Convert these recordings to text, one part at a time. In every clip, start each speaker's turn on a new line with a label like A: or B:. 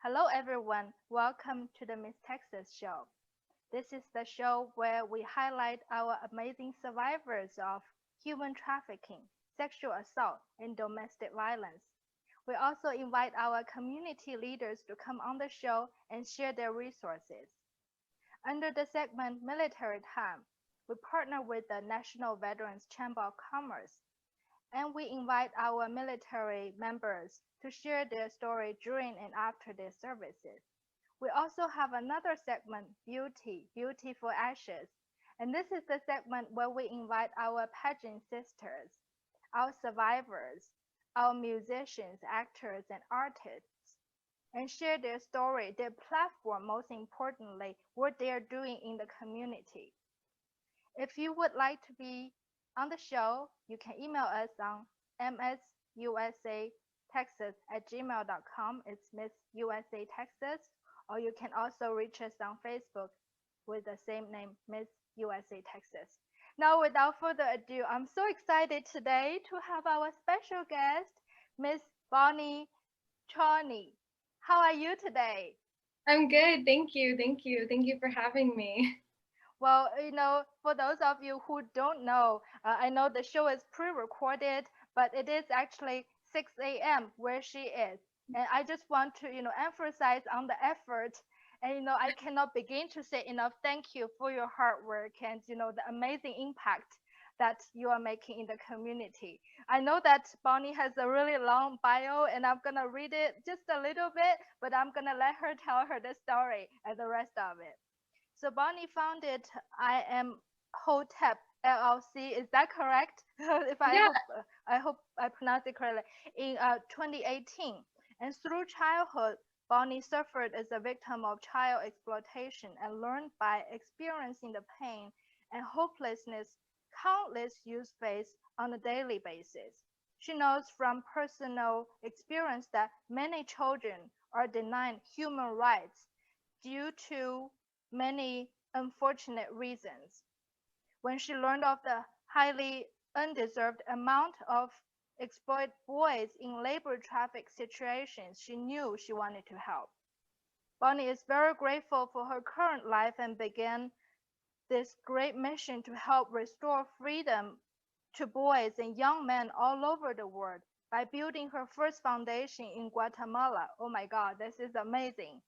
A: Hello, everyone. Welcome to the Miss Texas Show. This is the show where we highlight our amazing survivors of human trafficking, sexual assault, and domestic violence. We also invite our community leaders to come on the show and share their resources. Under the segment Military Time, we partner with the National Veterans Chamber of Commerce and we invite our military members to share their story during and after their services. We also have another segment, Beauty for Ashes. And this is the segment where we invite our pageant sisters, our survivors, our musicians, actors, and artists, and share their story, their platform, most importantly, what they are doing in the community. If you would like to be on the show, you can email us on msusatexas@gmail.com. It's Miss USA Texas. Or you can also reach us on Facebook with the same name, Miss USA Texas. Now, without further ado, I'm so excited today to have our special guest, Miss Bonnie Tchorni. How are you today?
B: I'm good. Thank you. Thank you. Thank you for having me.
A: Well, for those of you who don't know, I know the show is pre-recorded, but it is actually 6 a.m. where she is. And I just want to, emphasize on the effort. And, I cannot begin to say enough thank you for your hard work and, the amazing impact that you are making in the community. I know that Bonnie has a really long bio, and I'm going to read it just a little bit, but I'm going to let her tell her the story and the rest of it. So Bonnie founded I Am Hotep LLC. Is that correct? If
B: Yeah.
A: I hope I pronounced it correctly. In 2018, and through childhood, Bonnie suffered as a victim of child exploitation and learned by experiencing the pain and hopelessness countless youth face on a daily basis. She knows from personal experience that many children are denied human rights due to many unfortunate reasons. When she learned of the highly undeserved amount of exploited boys in labor traffic situations, she knew she wanted to help. Bonnie is very grateful for her current life and began this great mission to help restore freedom to boys and young men all over the world by building her first foundation in Guatemala. Oh my God, this is amazing.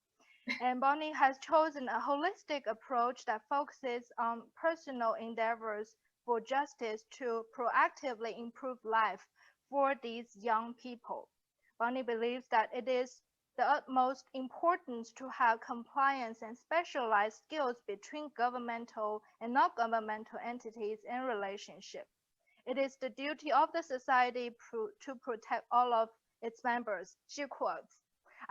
A: And Bonnie has chosen a holistic approach that focuses on personal endeavors for justice to proactively improve life for these young people. Bonnie believes that it is the utmost importance to have compliance and specialized skills between governmental and non-governmental entities and relationships. It is the duty of the society to protect all of its members, she quotes.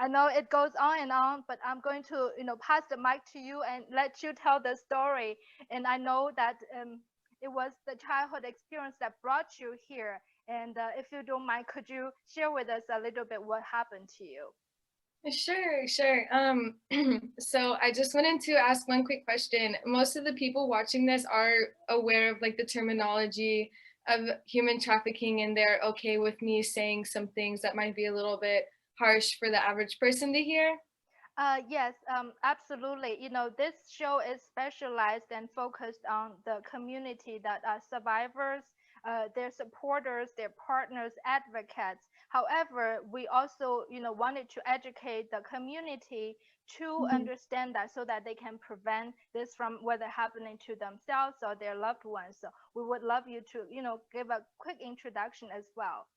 A: I know it goes on and on, but I'm going to, pass the mic to you and let you tell the story. And I know that it was the childhood experience that brought you here. And if you don't mind, could you share with us a little bit what happened to you?
B: Sure. So I just wanted to ask one quick question. Most of the people watching this are aware of like the terminology of human trafficking, and they're okay with me saying some things that might be a little bit harsh for the average person to hear.
A: Yes, absolutely. This show is specialized and focused on the community that are survivors, their supporters, their partners, advocates. However, we also, wanted to educate the community to
B: Mhm.
A: understand that so that they can prevent this from whether happening to themselves or their loved ones. So we would love you to, give a quick introduction as well.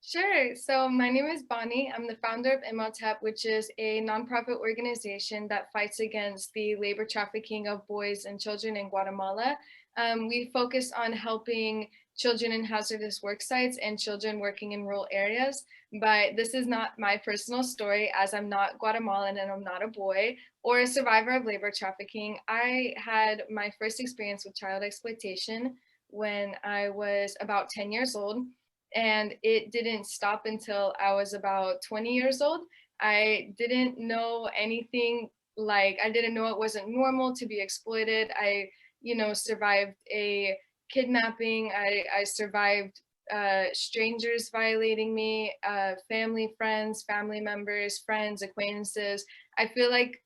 B: Sure. So my name is Bonnie. I'm the founder of MLTAP, which is a nonprofit organization that fights against the labor trafficking of boys and children in Guatemala. We focus on helping children in hazardous work sites and children working in rural areas. But this is not my personal story, as I'm not Guatemalan and I'm not a boy or a survivor of labor trafficking. I had my first experience with child exploitation when I was about 10 years old, and it didn't stop until I was about 20 years old. I didn't know anything, like I didn't know it wasn't normal to be exploited. I survived a kidnapping. I survived strangers violating me, family, friends, family members, friends, acquaintances. I feel like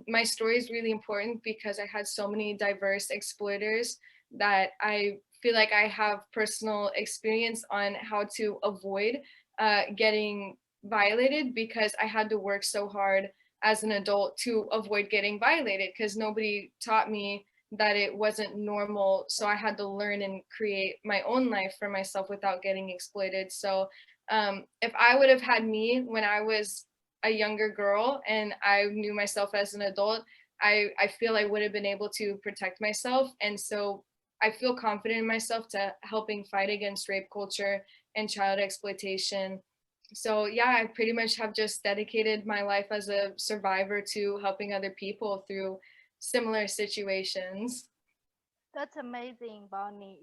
B: my story is really important because I had so many diverse exploiters that I feel like I have personal experience on how to avoid getting violated, because I had to work so hard as an adult to avoid getting violated because nobody taught me that it wasn't normal. So I had to learn and create my own life for myself without getting exploited. So if I would have had me when I was a younger girl and I knew myself as an adult, I feel I would have been able to protect myself. And so I feel confident in myself to helping fight against rape culture and child exploitation. So yeah, I pretty much have just dedicated my life as a survivor to helping other people through similar situations.
A: That's amazing, Bonnie.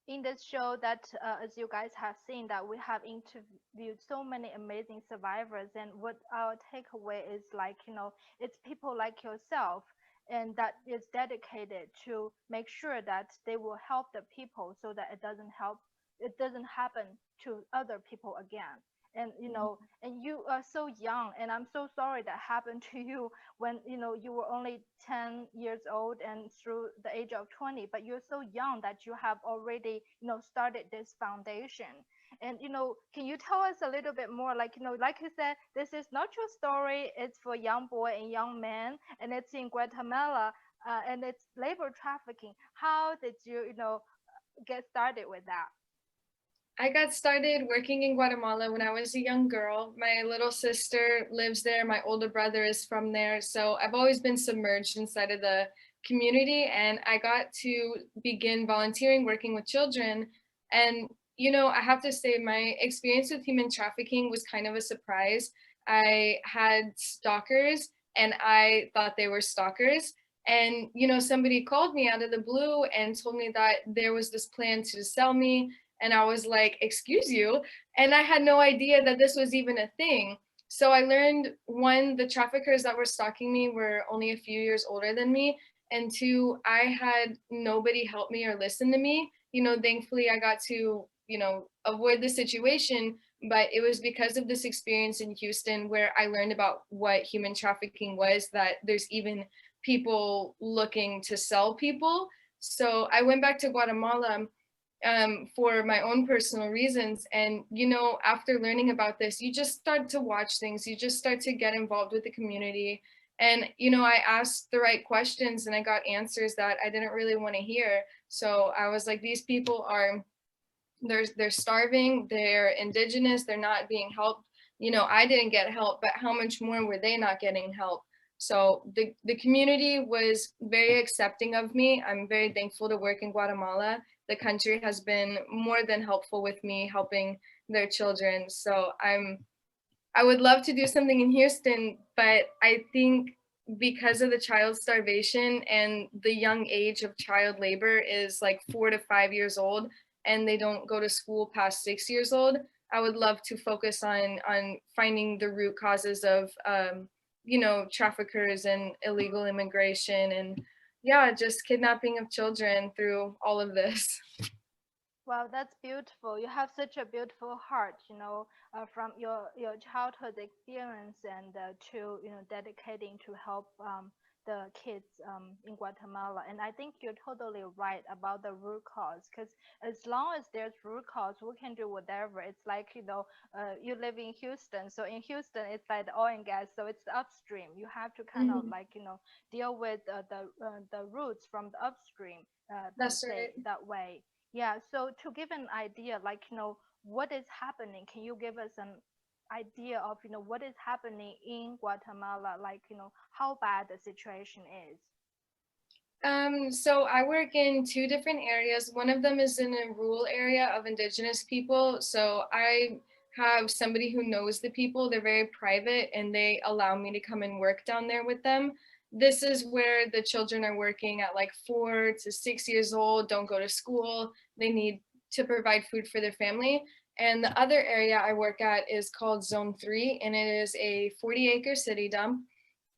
A: In this show that as you guys have seen that we have interviewed so many amazing survivors, and what our takeaway is like, it's people like yourself and that is dedicated to make sure that they will help the people so that it doesn't happen to other people again. And and you are so young, and I'm so sorry that happened to you when you were only 10 years old and through the age of 20, but you're so young that you have already started this foundation. And can you tell us a little bit more, like like you said, this is not your story, it's for young boy and young man, and it's in Guatemala, and it's labor trafficking. How did you get started with that?
B: I got started working in Guatemala when I was a young girl. My little sister lives there. My older brother is from there. So I've always been submerged inside of the community. And I got to begin volunteering working with children. And, I have to say, my experience with human trafficking was kind of a surprise. I had stalkers and I thought they were stalkers. And, somebody called me out of the blue and told me that there was this plan to sell me, and I was like, excuse you? And I had no idea that this was even a thing. So I learned, one, the traffickers that were stalking me were only a few years older than me. And two, I had nobody help me or listen to me. Thankfully I got to, avoid the situation, but it was because of this experience in Houston where I learned about what human trafficking was, that there's even people looking to sell people. So I went back to Guatemala for my own personal reasons. And, after learning about this, you just start to watch things, you just start to get involved with the community. And, I asked the right questions and I got answers that I didn't really want to hear. So I was like, these people are, they're starving, they're indigenous, they're not being helped. I didn't get help, but how much more were they not getting help? So the community was very accepting of me. I'm very thankful to work in Guatemala. The country has been more than helpful with me helping their children. So I would love to do something in Houston, but I think because of the child starvation and the young age of child labor is like 4 to 5 years old, and they don't go to school past 6 years old, I would love to focus on finding the root causes of traffickers and illegal immigration, and yeah, just kidnapping of children through all of this.
A: Wow, that's beautiful. You have such a beautiful heart, from your childhood experience and to dedicating to help the kids in Guatemala. And I think you're totally right about the root cause, because as long as there's root cause, we can do whatever. It's like you live in Houston, so in Houston it's like the oil and gas, so it's the upstream. You have to kind of
B: Mhm.
A: like deal with the roots from the upstream, per
B: That's
A: se,
B: right.
A: that way. Yeah, so to give an idea, like, what is happening, can you give us an idea of, what is happening in Guatemala, like, how bad the situation is?
B: So I work in two different areas. One of them is in a rural area of indigenous people. So I have somebody who knows the people. They're very private and they allow me to come and work down there with them. This is where the children are working at like 4 to 6 years old, don't go to school. They need to provide food for their family. And the other area I work at is called Zone 3, and it is a 40-acre city dump.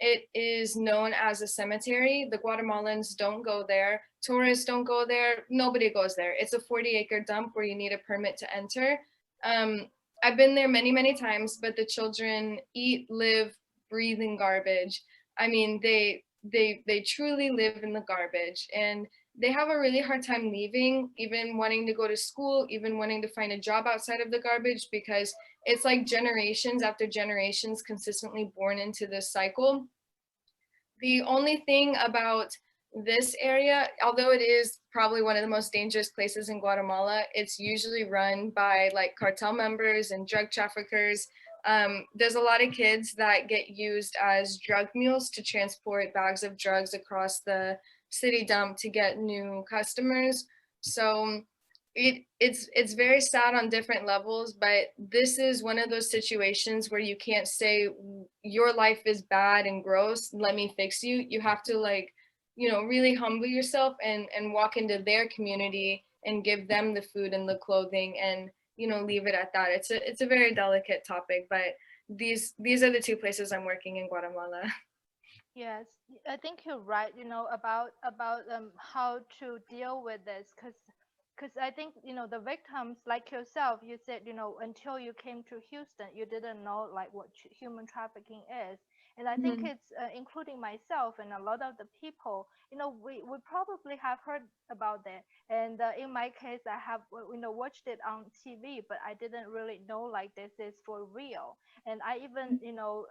B: it is known as a cemetery. The Guatemalans don't go there. Tourists don't go there. Nobody goes there. It's a 40-acre dump where you need a permit to enter. Um, I've been there many, many times, but the children eat, live, breathe in garbage. I mean, they truly live in the garbage, and they have a really hard time leaving, even wanting to go to school, even wanting to find a job outside of the garbage, because it's like generations after generations consistently born into this cycle. The only thing about this area, although it is probably one of the most dangerous places in Guatemala, it's usually run by like cartel members and drug traffickers. There's a lot of kids that get used as drug mules to transport bags of drugs across the city dump to get new customers. So it's very sad on different levels, but this is one of those situations where you can't say your life is bad and gross, let me fix you. You have to, like, really humble yourself and walk into their community and give them the food and the clothing, and leave it at that. It's a very delicate topic, but these are the two places I'm working in Guatemala.
A: Yes, I think you're right, about how to deal with this, because I think, the victims like yourself, you said, until you came to Houston, you didn't know like what human trafficking is. And I think
B: Mhm,
A: it's including myself and a lot of the people, we probably have heard about that. And in my case, I have, watched it on TV, but I didn't really know like this is for real. And I even,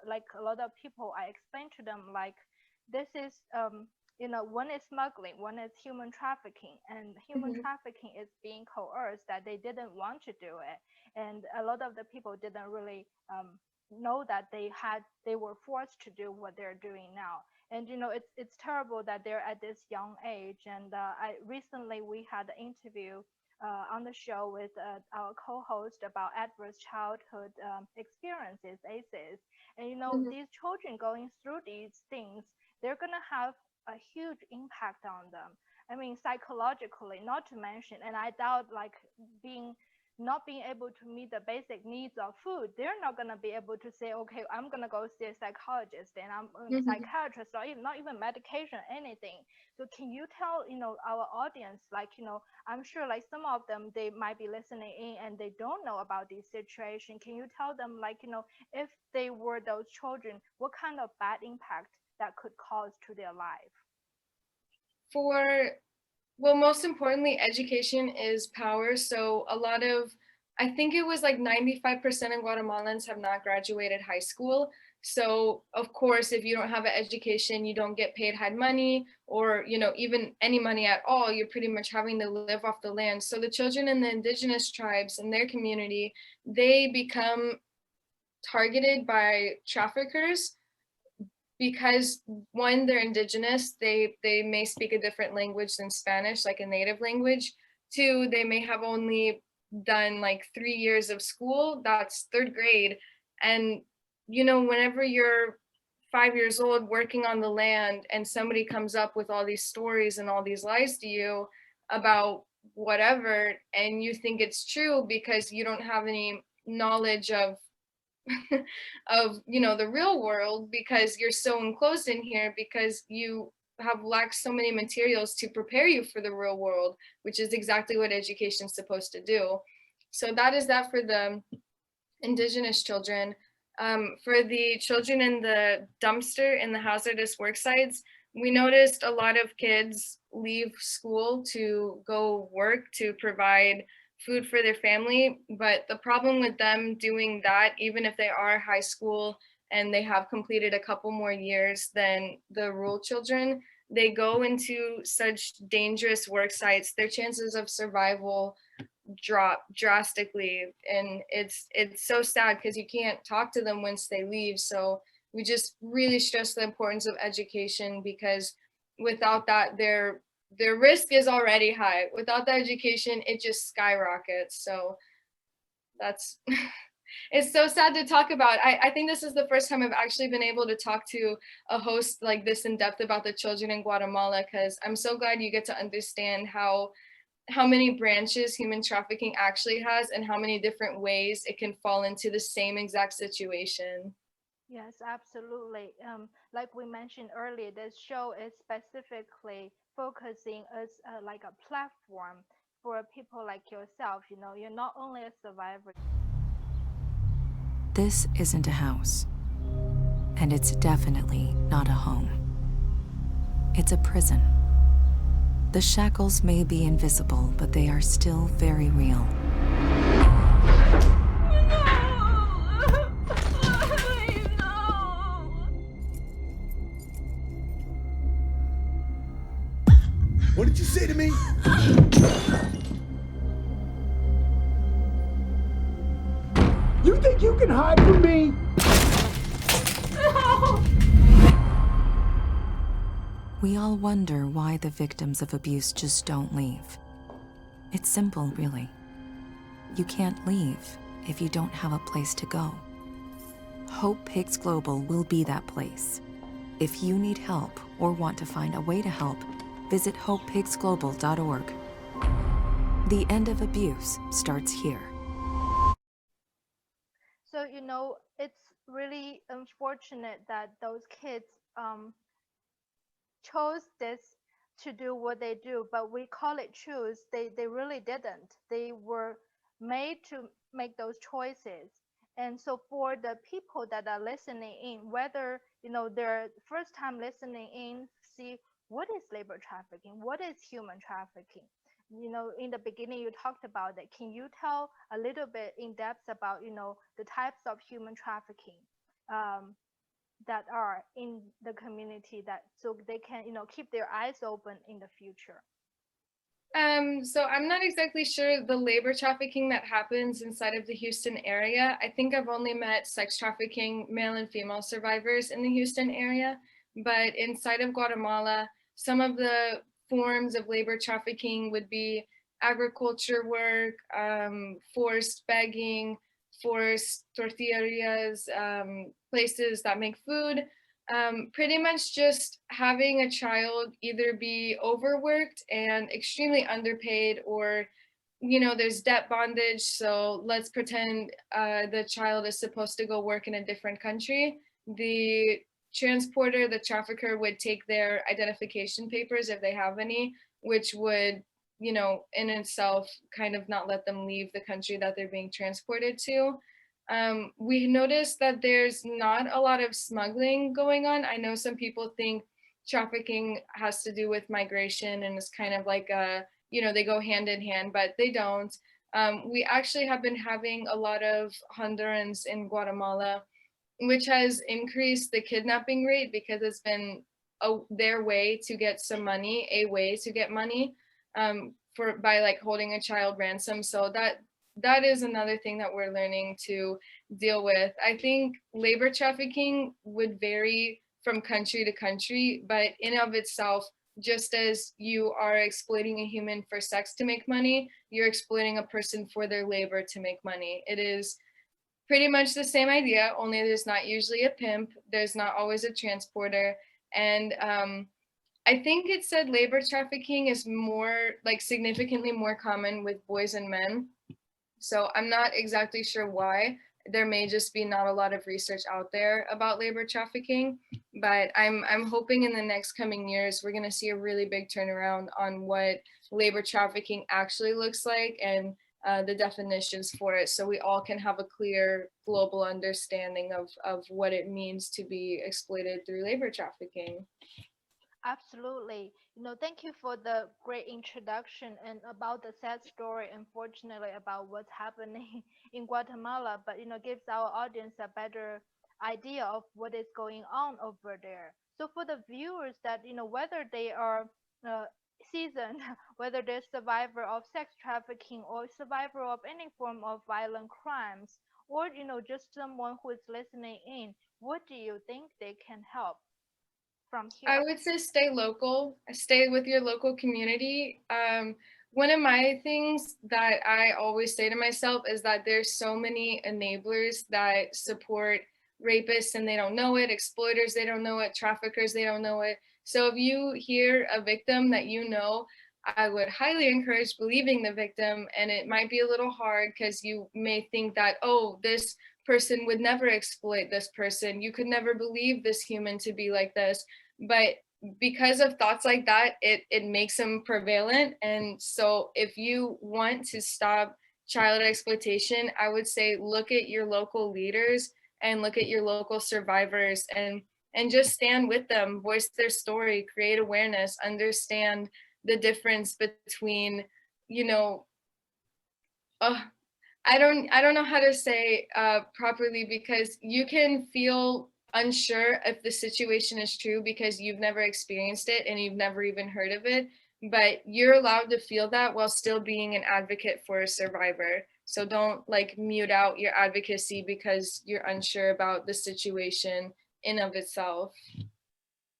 A: like a lot of people, I explained to them like this is, one is smuggling, one is human trafficking, and human
B: mhm,
A: trafficking is being coerced that they didn't want to do it. And a lot of the people didn't really know that they were forced to do what they're doing now. And it's terrible that they're at this young age. And I recently we had an interview on the show with our co-host about adverse childhood experiences, ACEs. And
B: mhm,
A: these children going through these things, they're gonna have a huge impact on them. I mean, psychologically, not to mention, and I doubt like being not being able to meet the basic needs of food, they're not gonna be able to say, okay, I'm gonna go see a psychologist and I'm a
B: mhm.
A: psychiatrist, or even not even medication, anything. So can you tell our audience, like I'm sure like some of them they might be listening in and they don't know about this situation. Can you tell them like if they were those children, what kind of bad impact that could cause to their life?
B: For Well, most importantly, education is power. So a lot of, I think it was like 95% of Guatemalans have not graduated high school. So of course, if you don't have an education, you don't get paid high money, or even any money at all. You're pretty much having to live off the land. So the children in the indigenous tribes in their community, they become targeted by traffickers because, one, they're indigenous, they may speak a different language than Spanish, like a native language. Two, they may have only done like 3 years of school, that's third grade. And whenever you're 5 years old working on the land and somebody comes up with all these stories and all these lies to you about whatever, and you think it's true because you don't have any knowledge of of the real world, because you're so enclosed in here, because you have lacked so many materials to prepare you for the real world, which is exactly what education is supposed to do. So that is that for the indigenous children. For the children in the dumpster in the hazardous work sites, we noticed a lot of kids leave school to go work to provide food for their family. But the problem with them doing that, even if they are high school and they have completed a couple more years than the rural children, they go into such dangerous work sites. Their chances of survival drop drastically, and it's so sad because you can't talk to them once they leave. So we just really stress the importance of education, because without that, their risk is already high. Without the education, it just skyrockets. So that's it's so sad to talk about. I think this is the first time I've actually been able to talk to a host like this in depth about the children in Guatemala, because I'm so glad you get to understand how many branches human trafficking actually has and how many different ways it can fall into the same exact situation.
A: Yes, absolutely. Like we mentioned earlier, this show is specifically focusing as like a platform for people like yourself. You know, you're not only a survivor.
C: This isn't a house, and it's definitely not a home. It's a prison. The shackles may be invisible, but they are still very real.
D: What did you say to me? You think you can hide from me?
C: We all wonder why the victims of abuse just don't leave. It's simple, really. You can't leave if you don't have a place to go. Hope Pigs Global will be that place. If you need help or want to find a way to help, visit hopepigsglobal.org. The end of abuse starts here.
A: So, you know, it's really unfortunate that those kids chose this to do what they do, but we call it choose. They really didn't. They were made to make those choices. And so for the people that are listening in, whether you know they're first time listening in, see what is labor trafficking, what is human trafficking. You know, in the beginning you talked about that. Can you tell a little bit in depth about the types of human trafficking? Um, that are in the community, that so they can keep their eyes open in the future.
B: So I'm not exactly sure the labor trafficking that happens inside of the Houston area. I think I've only met sex trafficking male and female survivors in the Houston area, but inside of Guatemala, some of the forms of labor trafficking would be agriculture work, forced begging, forced tortillerias, places that make food, pretty much just having a child either be overworked and extremely underpaid, or there's debt bondage, so let's pretend the child is supposed to go work in a different country. The transporter, the trafficker, would take their identification papers if they have any, which would in itself kind of not let them leave the country that they're being transported to. We noticed that there's not a lot of smuggling going on. I know some people think trafficking has to do with migration and it's kind of like they go hand in hand, but they don't. We actually have been having a lot of Hondurans in Guatemala, which has increased the kidnapping rate because it's been their way to get some money, a way to get money, for by like holding a child ransom. So that is another thing that we're learning to deal with. I think labor trafficking would vary from country to country, but in of itself, just as you are exploiting a human for sex to make money, you're exploiting a person for their labor to make money. It is pretty much the same idea, only there's not usually a pimp, there's not always a transporter. And I think it said labor trafficking is more like significantly more common with boys and men. So I'm not exactly sure why. There may just be not a lot of research out there about labor trafficking, but I'm hoping in the next coming years we're going to see a really big turnaround on what labor trafficking actually looks like and the definitions for it, so we all can have a clear global understanding of what it means to be exploited through labor trafficking.
A: Absolutely. Thank you for the great introduction and about the sad story, unfortunately, about what's happening in Guatemala, but gives our audience a better idea of what is going on over there. So for the viewers that, whether they are uh, seasoned, whether they're survivor of sex trafficking or survivor of any form of violent crimes, or, just someone who is listening in, what do you think they can help from
B: I
A: here?
B: would say stay local, stay with your local community. One of my things that I always say to myself is that there's so many enablers that support rapists and they don't know it, exploiters, they don't know it, traffickers, they don't know it. So if you hear a victim that you know, I would highly encourage believing the victim. And it might be a little hard because you may think that, oh, this person would never exploit this person. You could never believe this human to be like this. But because of thoughts like that, it makes them prevalent. And so if you want to stop child exploitation, I would say look at your local leaders and look at your local survivors, and just stand with them, voice their story, create awareness, understand the difference between, you know, uh, I don't know how to say properly, because you can feel unsure if the situation is true because you've never experienced it and you've never even heard of it, but you're allowed to feel that while still being an advocate for a survivor. So don't like mute out your advocacy because you're unsure about the situation in of itself.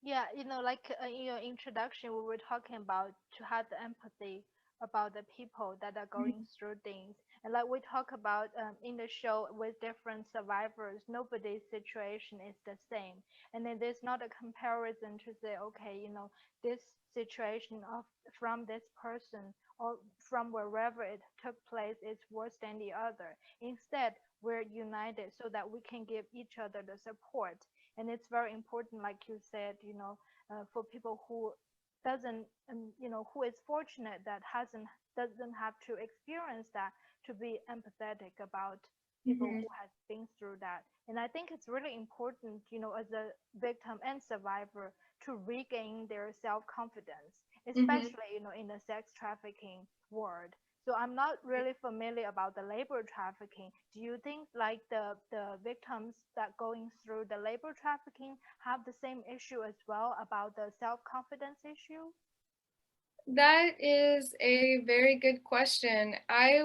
A: Yeah, like in your introduction, we were talking about to have the empathy about the people that are going through things. And like we talk about in the show with different survivors, nobody's situation is the same. And then there's not a comparison to say, okay, this situation of from this person or from wherever it took place is worse than the other. Instead, we're united so that we can give each other the support. And it's very important, like you said, for people who doesn't who is fortunate that hasn't doesn't have to experience that, to be empathetic about people
B: Mm-hmm.
A: who has been through that. And I think it's really important, as a victim and survivor, to regain their self-confidence,
B: Mm-hmm.
A: especially in the sex trafficking world. So I'm not really familiar about the labor trafficking. Do you think like the victims that going through the labor trafficking have the same issue as well about the self-confidence issue?
B: That is a very good question. I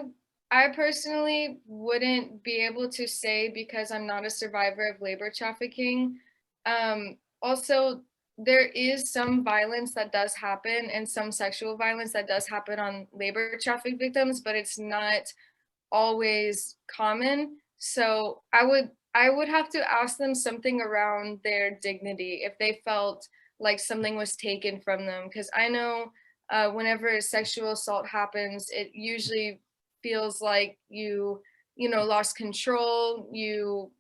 B: personally wouldn't be able to say because I'm not a survivor of labor trafficking. Also, there is some violence that does happen and some sexual violence that does happen on labor traffic victims, but it's not always common. So I would have to ask them something around their dignity if they felt like something was taken from them. Because I know whenever a sexual assault happens, it usually feels like you lost control. You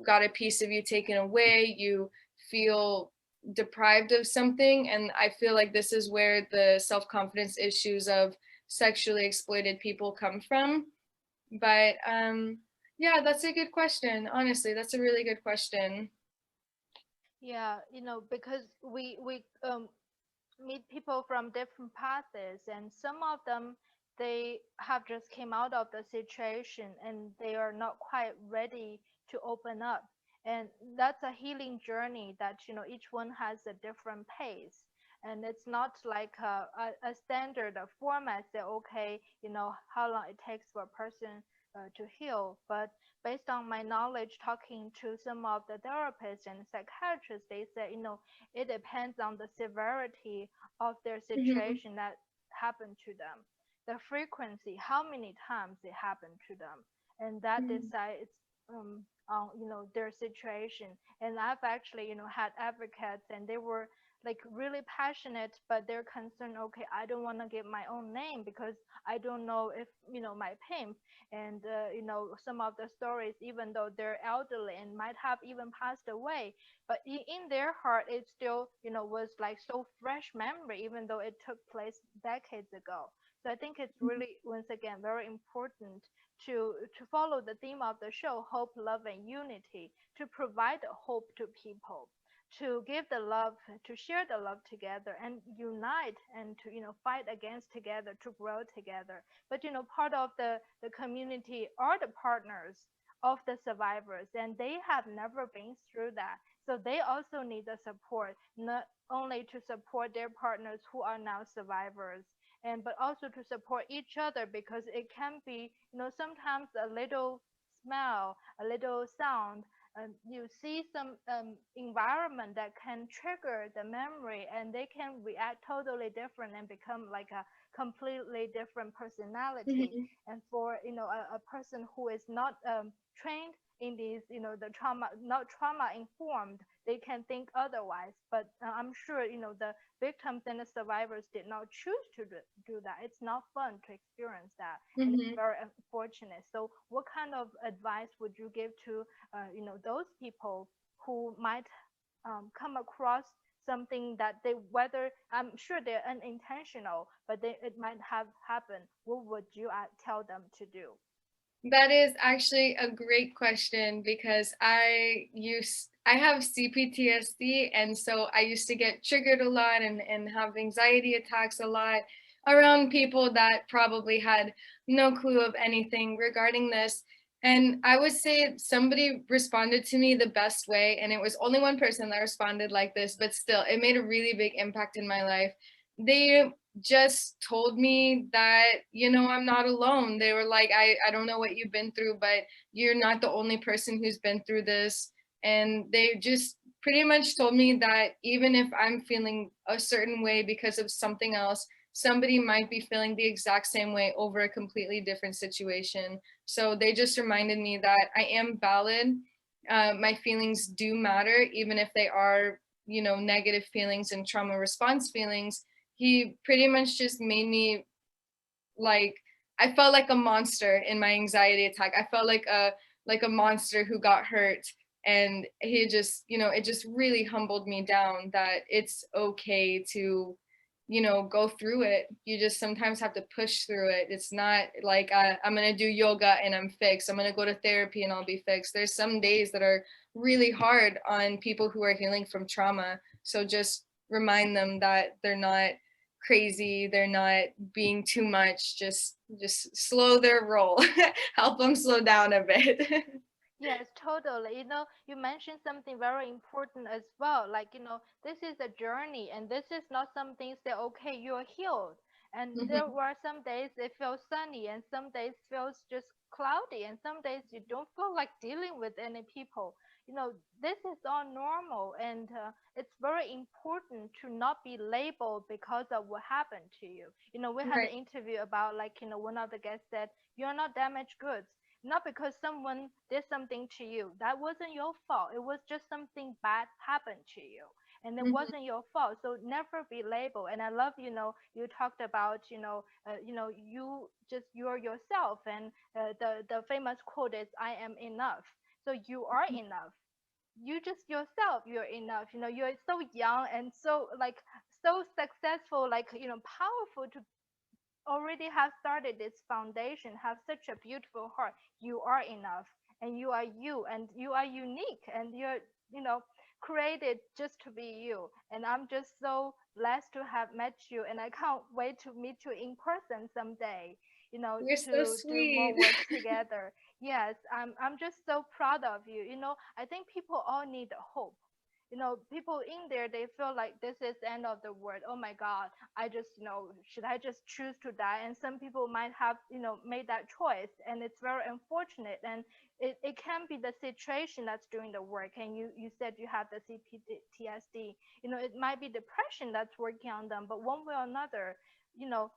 B: got a piece of you taken away. You feel deprived of something, and I feel like this is where the self-confidence issues of sexually exploited people come from. But yeah, that's a good question. Honestly, that's a really good question.
A: Yeah, because we meet people from different paths, and some of them, they have just came out of the situation and they are not quite ready to open up. And that's a healing journey that each one has a different pace. And it's not like a standard format that, okay, how long it takes for a person to heal. But based on my knowledge, talking to some of the therapists and psychiatrists, they say, it depends on the severity of their
B: Hmm.
A: situation that happened to them, the frequency, how many times it happened to them, and that
B: Hmm.
A: decides on their situation. And I've actually had advocates, and they were like really passionate, but they're concerned. Okay, I don't want to give my own name because I don't know if my pimp and some of the stories, even though they're elderly and might have even passed away, but in their heart it still was like so fresh memory, even though it took place decades ago. So I think it's really, once again, very important to follow the theme of the show, hope, love, and unity, to provide hope to people, to give the love, to share the love together, and unite, and to fight against together, to grow together. But part of the community are the partners of the survivors, and they have never been through that. So they also need the support, not only to support their partners who are now survivors, and but also to support each other, because it can be, sometimes a little smell, a little sound, you see some environment that can trigger the memory, and they can react totally different and become like a completely different personality.
B: Hmm.
A: And for a person who is not trained in these, the trauma, not trauma informed, they can think otherwise. But I'm sure, the victims and the survivors did not choose to do that. It's not fun to experience that, and it's
B: Hmm.
A: very unfortunate. So what kind of advice would you give to, those people who might come across something that they, whether I'm sure they're unintentional, but it might have happened? What would you tell them to do?
B: That is actually a great question because I have CPTSD, and so I used to get triggered a lot and have anxiety attacks a lot around people that probably had no clue of anything regarding this. And I would say somebody responded to me the best way, and it was only one person that responded like this, but still, it made a really big impact in my life. They just told me that, I'm not alone. They were like, I don't know what you've been through, but you're not the only person who's been through this. And they just pretty much told me that even if I'm feeling a certain way because of something else, somebody might be feeling the exact same way over a completely different situation. So they just reminded me that I am valid. My feelings do matter, even if they are, negative feelings and trauma response feelings. He pretty much just made me like, I felt like a monster in my anxiety attack. I felt like a monster who got hurt. And he just, it just really humbled me down that it's okay to, go through it. You just sometimes have to push through it. It's not like I'm going to do yoga and I'm fixed. I'm going to go to therapy and I'll be fixed. There's some days that are really hard on people who are healing from trauma. So just remind them that they're not crazy, they're not being too much. Just slow their roll. Help them slow down a bit.
A: Yes, totally. You mentioned something very important as well. Like, this is a journey, and this is not something say, okay, you're healed. And there
B: Mhm.
A: were some days it feels sunny, and some days feels just cloudy, and some days you don't feel like dealing with any people. This is all normal, and it's very important to not be labeled because of what happened to you. We had an
B: Right.
A: interview about, like, one of the guests said, you're not damaged goods, not because someone did something to you. That wasn't your fault. It was just something bad happened to you. And it
B: Mhm.
A: wasn't your fault. So never be labeled. And I love, you talked about, you're yourself. And the famous quote is, I am enough. So you are enough. You just yourself, you're enough. You're so young and so, like, so successful, like, powerful to already have started this foundation, have such a beautiful heart. You are enough, and you are you, and you are unique, and you're, you know, created just to be you. And I'm just so blessed to have met you, and I can't wait to meet you in person someday,
B: You're so
A: to do more
B: sweet.
A: work together. Yes, I'm just so proud of you. I think people all need hope. People in there, they feel like this is the end of the world. Oh my God, I just, should I just choose to die? And some people might have, made that choice, and it's very unfortunate. And it can be the situation that's doing the work. And you said you have the CPTSD. It might be depression that's working on them, but one way or another, you know,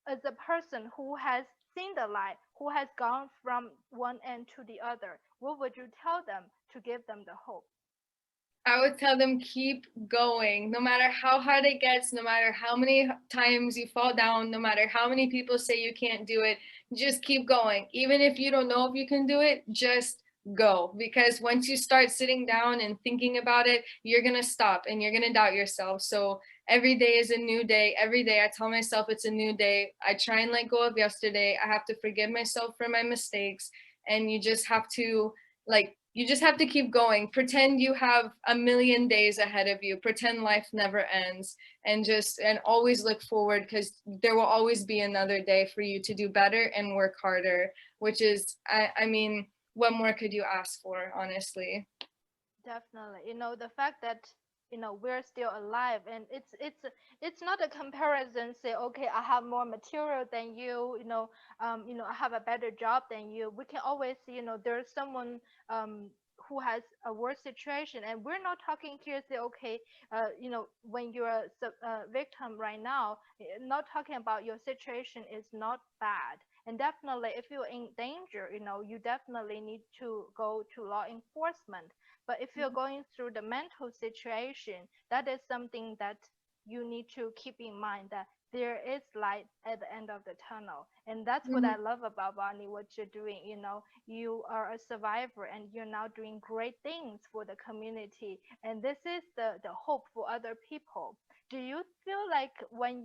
A: as a person who has seen the light, who has gone from one end to the other, what would you tell them to give them the hope?
B: I would tell them keep going, no matter how hard it gets, no matter how many times you fall down, no matter how many people say you can't do it, just keep going. Even if you don't know if you can do it, just go. Because once you start sitting down and thinking about it, you're going to stop and you're going to doubt yourself. So every day is a new day. Every day I tell myself it's a new day. I try and let go of yesterday. I have to forgive myself for my mistakes. And you just have to keep going. Pretend you have a million days ahead of you. Pretend life never ends, and always look forward, because there will always be another day for you to do better and work harder, which is, I mean, what more could you ask for, honestly?
A: Definitely. The fact that, we're still alive, and it's not a comparison, say, okay, I have more material than you, I have a better job than you. We can always see, there's someone who has a worse situation, and we're not talking here, say, okay, when you're a victim right now, not talking about your situation is not bad. And definitely, if you're in danger, you definitely need to go to law enforcement. But if you're going through the mental situation, that is something that you need to keep in mind, that there is light at the end of the tunnel. And that's what
B: Mhm.
A: I love about Bonnie, what you're doing. You are a survivor and you're now doing great things for the community. And this is the hope for other people. Do you feel like when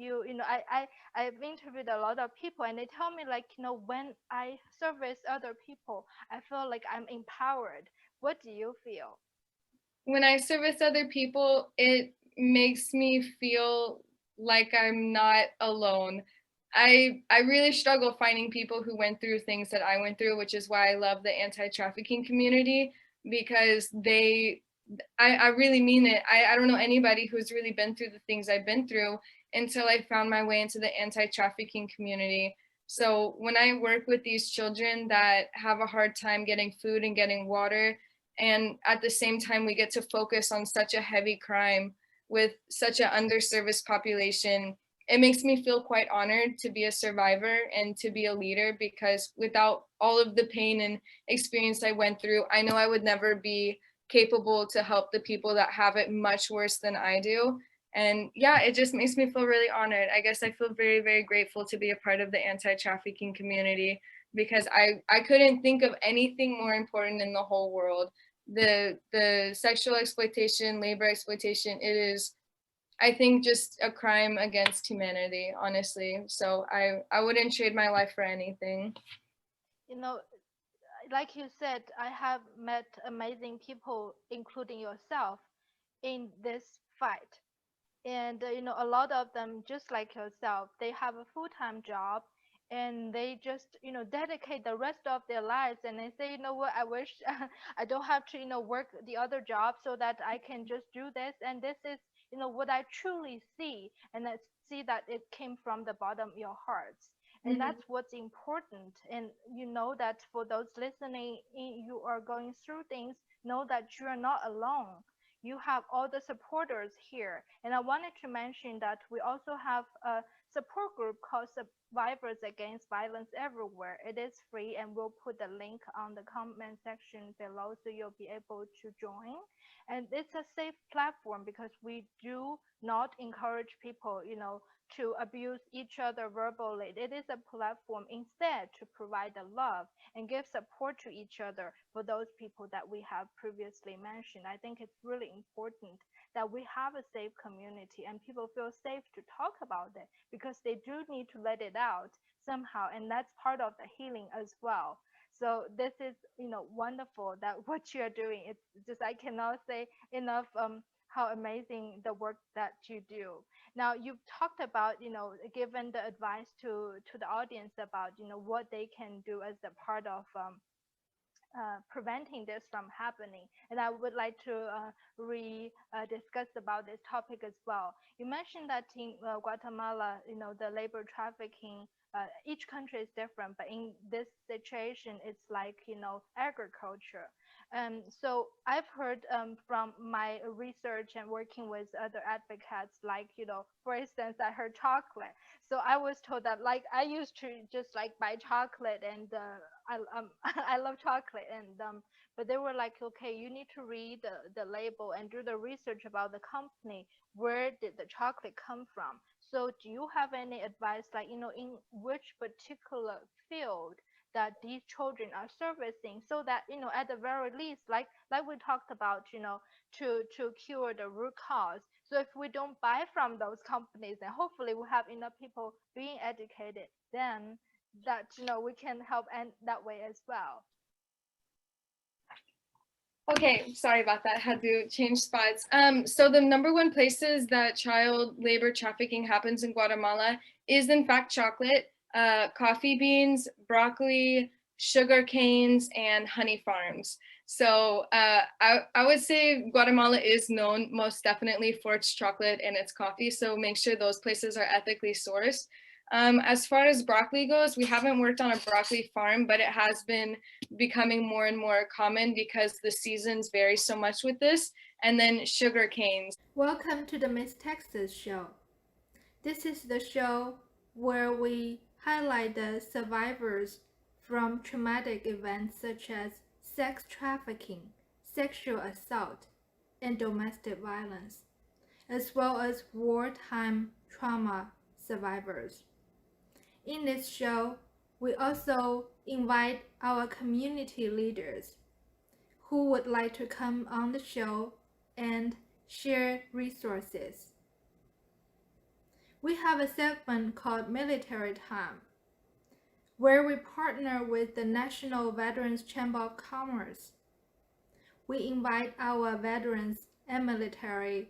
A: I've interviewed a lot of people and they tell me like, when I service other people, I feel like I'm empowered. What do you feel?
B: When I service other people, it makes me feel like I'm not alone. I really struggle finding people who went through things that I went through, which is why I love the anti-trafficking community, because I really mean it. I don't know anybody who's really been through the things I've been through until I found my way into the anti-trafficking community. So when I work with these children that have a hard time getting food and getting water, and at the same time we get to focus on such a heavy crime with such an underserviced population, it makes me feel quite honored to be a survivor and to be a leader, because without all of the pain and experience I went through, I know I would never be capable to help the people that have it much worse than I do. And yeah, it just makes me feel really honored. I guess I feel very, very grateful to be a part of the anti-trafficking community, because I couldn't think of anything more important in the whole world. The sexual exploitation, labor exploitation, it is, I think, just a crime against humanity, honestly. So I wouldn't trade my life for anything.
A: You know, like you said, I have met amazing people, including yourself, in this fight. And a lot of them, just like yourself, they have a full-time job, and they just dedicate the rest of their lives, and they say, what, I wish I don't have to work the other job so that I can just do this. And this is what I truly see, and I see that it came from the bottom of your hearts. And
B: Mhm.
A: that's what's important. And you know that for those listening, you are going through things, know that you are not alone. You have all the supporters here. And I wanted to mention that we also have a support group called Survivors Against Violence Everywhere. It is free, and we'll put the link on the comment section below so you'll be able to join. And it's a safe platform because we do not encourage people, to abuse each other verbally. It is a platform instead to provide the love and give support to each other for those people that we have previously mentioned. I think it's really important that we have a safe community and people feel safe to talk about it, because they do need to let it out somehow, and that's part of the healing as well. So this is wonderful that what you're doing. It's just, I cannot say enough how amazing the work that you do. Now you've talked about given the advice to the audience about what they can do as a part of preventing this from happening. And I would like to discuss about this topic as well. You mentioned that in Guatemala, the labor trafficking, each country is different, but in this situation, it's like, agriculture. So I've heard from my research and working with other advocates, like, for instance, I heard chocolate. So I was told that, like, I used to just like buy chocolate, and I love chocolate, and but they were like, okay, you need to read the label and do the research about the company. Where did the chocolate come from? So do you have any advice, like, in which particular field that these children are servicing, so that at the very least, like we talked about, to cure the root cause. So if we don't buy from those companies, and hopefully we have enough people being educated, then that we can help and that way as well.
B: Okay, sorry about that. Had to change spots. So the number one places that child labor trafficking happens in Guatemala is in fact chocolate, coffee beans, broccoli, sugar canes, and honey farms. So I would say Guatemala is known most definitely for its chocolate and its coffee. So make sure those places are ethically sourced. As far as broccoli goes, we haven't worked on a broccoli farm, but it has been becoming more and more common because the seasons vary so much with this. And then sugar canes.
A: Welcome to the Miss Texas Show. This is the show where we highlight the survivors from traumatic events such as sex trafficking, sexual assault, and domestic violence, as well as wartime trauma survivors. In this show, we also invite our community leaders who would like to come on the show and share resources. We have a segment called Military Time, where we partner with the National Veterans Chamber of Commerce. We invite our veterans and military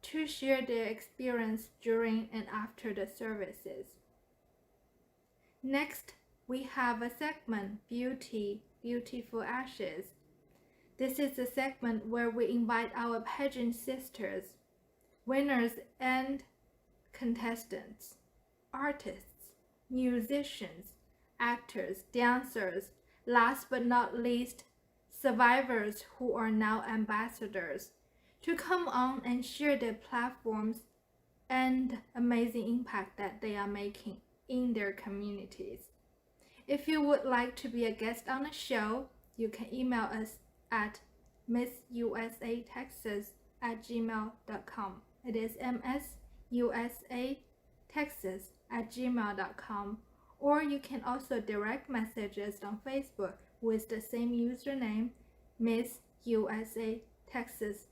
A: to share their experience during and after the services. Next, we have a segment, Beauty, Beautiful Ashes. This is a segment where we invite our pageant sisters, winners and contestants, artists, musicians, actors, dancers, last but not least, survivors who are now ambassadors, to come on and share their platforms and amazing impact that they are making in their communities. If you would like to be a guest on the show, you can email us at MissUSATexas@gmail.com. It is MSUSATexas@gmail.com. Or you can also direct message us on Facebook with the same username, Miss USA Texas.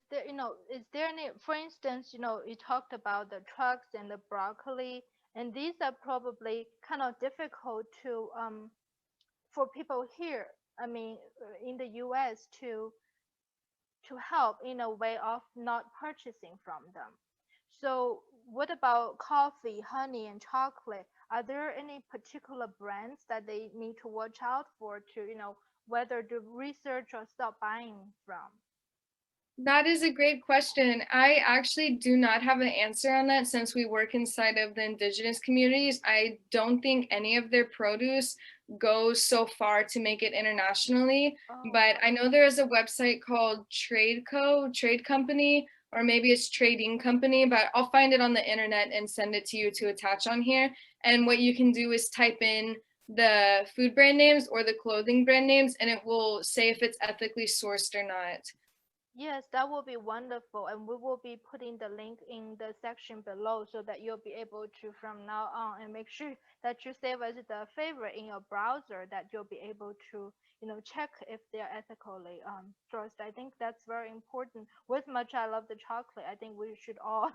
A: There, is there any, for instance, you talked about the trucks and the broccoli, and these are probably kind of difficult to for people here. I mean, in the U.S. to help in a way of not purchasing from them. So what about coffee, honey, and chocolate? Are there any particular brands that they need to watch out for to, whether to research or stop buying from?
B: That is a great question. I actually do not have an answer on that since we work inside of the indigenous communities. I don't think any of their produce goes so far to make it internationally, but I know there is a website called Trade Company, or maybe it's Trading Company, but I'll find it on the internet and send it to you to attach on here. And what you can do is type in the food brand names or the clothing brand names, and it will say if it's ethically sourced or not.
A: Yes, that will be wonderful, and we will be putting the link in the section below so that you'll be able to from now on and make sure that you save as the favorite in your browser, that you'll be able to check if they're ethically sourced. I think that's very important. With much I love the chocolate, I think we should all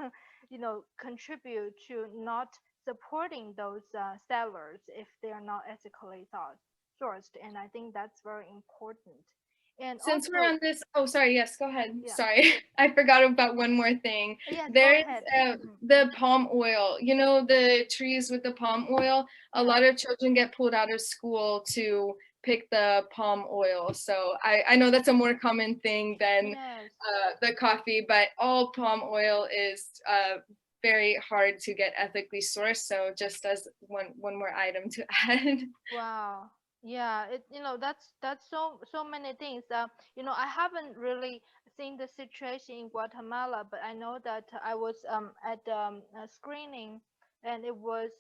A: contribute to not supporting those sellers if they are not ethically sourced, and I think that's very important. And
B: since
A: also,
B: we're on this, oh, sorry, yes, go ahead.
A: Yeah.
B: Sorry, I forgot about one more thing.
A: Yes,
B: There's
A: go ahead.
B: the palm oil, the trees with the palm oil. A lot of children get pulled out of school to pick the palm oil. So I know that's a more common thing than the coffee, but all palm oil is very hard to get ethically sourced. So just as one more item to add.
A: Wow. Yeah, that's so many things. I haven't really seen the situation in Guatemala, but I know that I was at a screening, and it was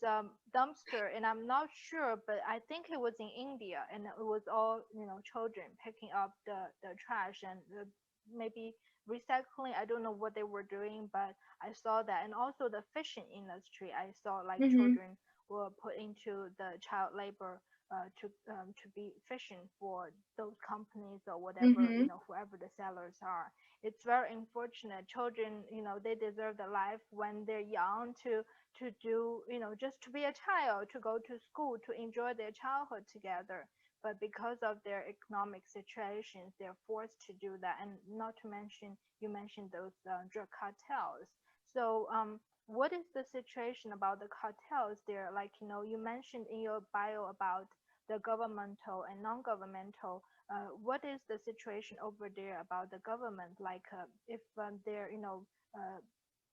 A: dumpster, and I'm not sure, but I think it was in India, and it was all children picking up the trash and maybe recycling. I don't know what they were doing, but I saw that, and also the fishing industry. I saw like children were put into the child labor to be fishing for those companies or whatever, whoever the sellers are. It's very unfortunate. Children, they deserve the life when they're young to do, just to be a child, to go to school, to enjoy their childhood together. But because of their economic situations, they're forced to do that. And not to mention, you mentioned those drug cartels. So what is the situation about the cartels there? Like, you mentioned in your bio about the governmental and non-governmental. What is the situation over there about the government? Like, if they're,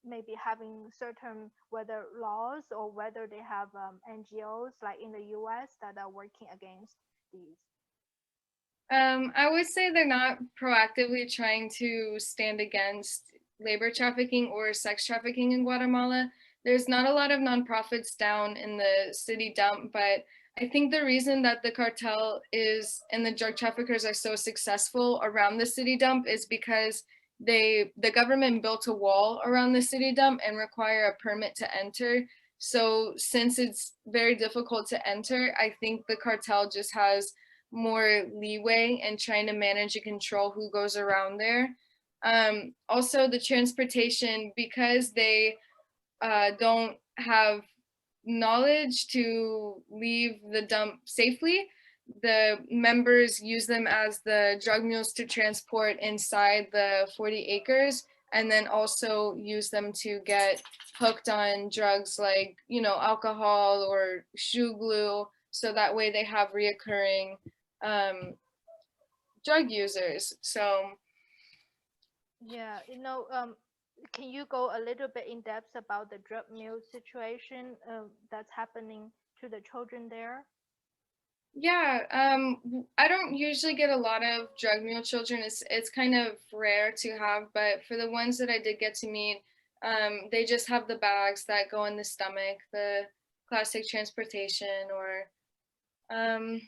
A: maybe having certain whether laws or whether they have NGOs like in the US that are working against these.
B: I would say they're not proactively trying to stand against labor trafficking or sex trafficking in Guatemala. there's not a lot of nonprofits down in the city dump, but I think the reason that the cartel is and the drug traffickers are so successful around the city dump is because the government built a wall around the city dump and require a permit to enter. So since it's very difficult to enter, I think the cartel just has more leeway in trying to manage and control who goes around there. Also, the transportation, because they don't have knowledge to leave the dump safely, the members use them as the drug mules to transport inside the 40 acres, and then also use them to get hooked on drugs like, alcohol or shoe glue. So that way they have reoccurring um, drug users. So
A: Yeah, can you go a little bit in depth about the drug mule situation that's happening to the children there?
B: yeah, I don't usually get a lot of drug mule children. It's kind of rare to have, but for the ones that I did get to meet, they just have the bags that go in the stomach, the classic transportation, or um,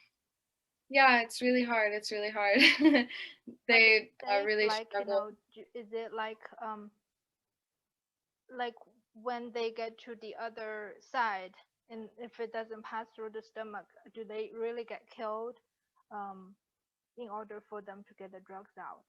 B: yeah, it's really hard. It's really hard.
A: Are they
B: They
A: safe?
B: really
A: Like,
B: struggle.
A: is it like when they get to the other side, and if it doesn't pass through the stomach, do they really get killed um, in order for them to get the drugs out?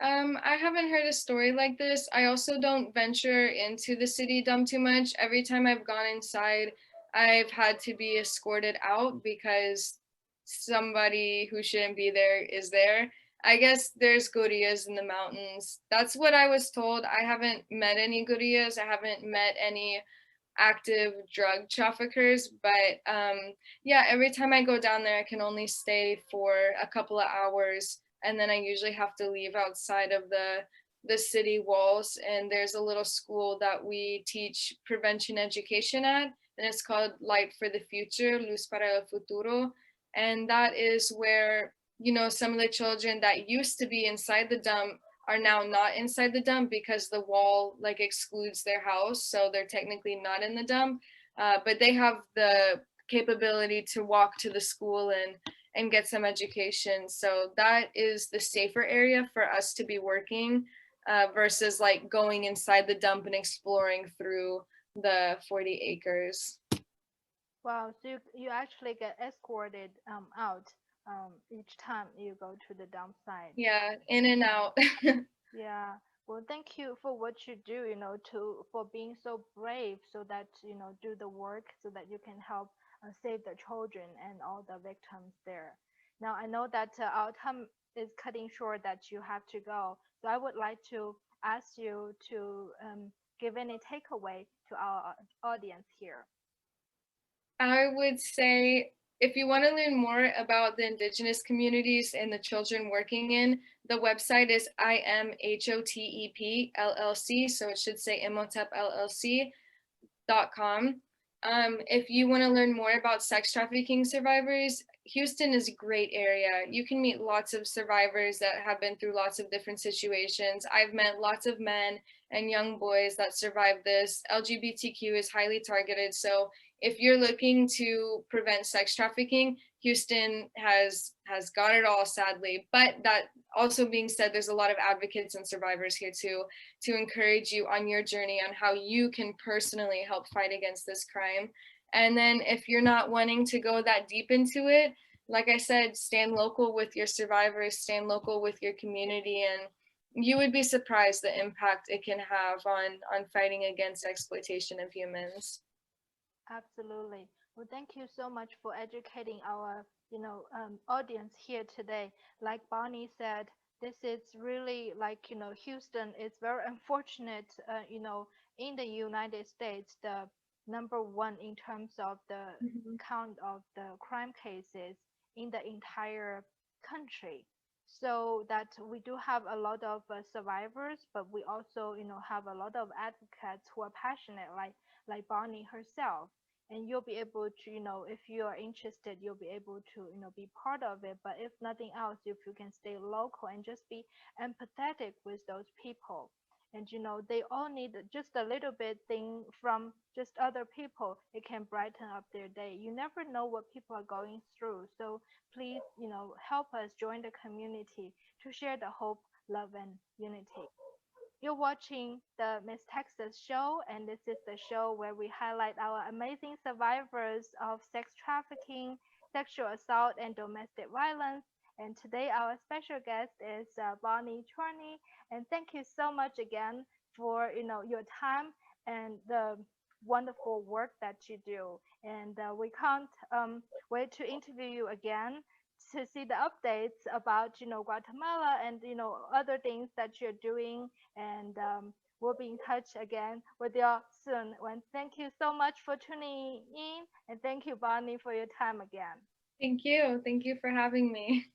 B: I haven't heard a story like this. I also don't venture into the city dump too much. Every time I've gone inside, I've had to be escorted out because somebody who shouldn't be there is there. I guess there's gorillas in the mountains. That's what I was told. I haven't met any gorillas. I haven't met any active drug traffickers, but yeah, every time I go down there I can only stay for a couple of hours, and then I usually have to leave outside of the city walls. And there's a little school that we teach prevention education at, and it's called Light for the Future, Luz para el Futuro. And that is where, some of the children that used to be inside the dump are now not inside the dump because the wall like excludes their house, so they're technically not in the dump, but they have the capability to walk to the school and get some education. So that is the safer area for us to be working, versus like going inside the dump and exploring through the 40 acres.
A: Wow, so you actually get escorted out each time you go to the dump site.
B: Yeah, in and
A: Yeah.
B: out.
A: Yeah. Well, thank you for what you do, for being so brave so that, do the work so that you can help save the children and all the victims there. Now, I know that our time is cutting short, that you have to go. So I would like to ask you to give any takeaway to our audience here.
B: I would say if you want to learn more about the indigenous communities and the children working in, the website is IMHOTEP LLC. So it should say Imhotep LLC. Com. If you want to learn more about sex trafficking survivors, Houston is a great area. You can meet lots of survivors that have been through lots of different situations. I've met lots of men and young boys that survived this. LGBTQ is highly targeted. So if you're looking to prevent sex trafficking, Houston has got it all, sadly. But that also being said, there's a lot of advocates and survivors here too, to encourage you on your journey on how you can personally help fight against this crime. And then if you're not wanting to go that deep into it, like I said, stand local with your survivors, stand local with your community, and you would be surprised the impact it can have on fighting against exploitation of humans.
A: Absolutely. Well, thank you so much for educating our, audience here today. Like Bonnie said, this is really like, Houston is very unfortunate, in the United States, the number one in terms of the
B: Mhm.
A: count of the crime cases in the entire country. So that we do have a lot of survivors, but we also, have a lot of advocates who are passionate, like Bonnie herself, and you'll be able to, if you are interested, you'll be able to, be part of it. But if nothing else, if you can stay local and just be empathetic with those people, and they all need just a little bit thing from just other people. It can brighten up their day. You never know what people are going through, so please help us join the community to share the hope, love, and unity. You're watching the Miss Texas show, and this is the show where we highlight our amazing survivors of sex trafficking, sexual assault, and domestic violence. And today, our special guest is Bonnie Tchorni. And thank you so much again for your time and the wonderful work that you do. And we can't wait to interview you again to see the updates about Guatemala and other things that you're doing, and we'll be in touch again with you soon. And thank you so much for tuning in, and thank you, Bonnie, for your time again.
B: Thank you. Thank you for having me.